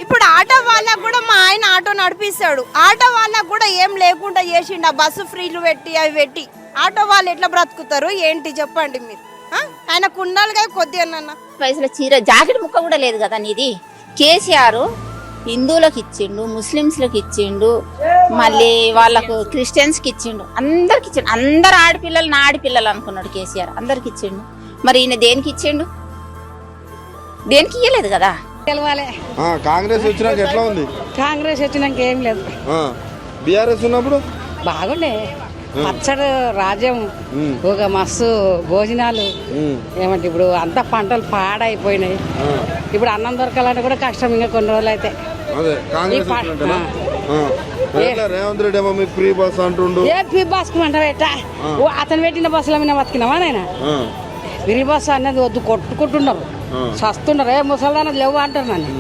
ఇప్పుడు ఆటో వాళ్ళకు కూడా మా ఆయన ఆటో నడిపిస్తాడు. ఆటో వాళ్ళకు కూడా ఏం లేకుండా చేసిండు. ఆ బస్సు ఫ్రీలు పెట్టి అవి పెట్టి ఆటో వాళ్ళు ఎట్లా బ్రతుకుతారు ఏంటి చెప్పండి మీరు. ఆయనకు ఉండాలి కదా కొద్దిగా. పైసల చీర జాకెట్ ముక్క కూడా లేదు కదా నీది. కేసీఆర్ హిందువులకు ఇచ్చిండు, ముస్లిమ్స్లకు ఇచ్చిండు, మళ్ళీ వాళ్ళకు క్రిస్టియన్స్కి ఇచ్చిండు, అందరికి ఇచ్చిండు. అందరు ఆడపిల్లలు నా ఆడపిల్లలు అనుకున్నాడు కేసీఆర్, అందరికి ఇచ్చిండు. మరి ఈయన దేనికి ఇచ్చిండు? దేనికి ఇయ్యలేదు కదా. తెలవాలి. కాంగ్రెస్ వచ్చినాక ఎట్లా ఉంది? కాంగ్రెస్ వచ్చినాక ఏం లేదు. బీఆర్ఎస్ ఉన్నప్పుడు బాగుండే పచ్చడి రాజ్యం, ఒక మస్తు భోజనాలు. ఏమంటే ఇప్పుడు అంతా పంటలు పాడైపోయినాయి. ఇప్పుడు అన్నం దొరకాలంటే కూడా కష్టం. ఇంకా కొన్ని రోజులు అయితే రేవంత్ రెడ్డి ఏమో మీకు ఫ్రీ బస్ అంటుండు. ఏ ఫ్రీ బస్ అంటావేట? అతను పెట్టిన బస్సుల మీద బతికినావా నాయన? ఫ్రీ బస్ అనేది వద్దు, కొట్టుకుంటున్నారు, సస్తున్నారు. ఏ ముసల్దాన లేవు అంటారు నన్ను.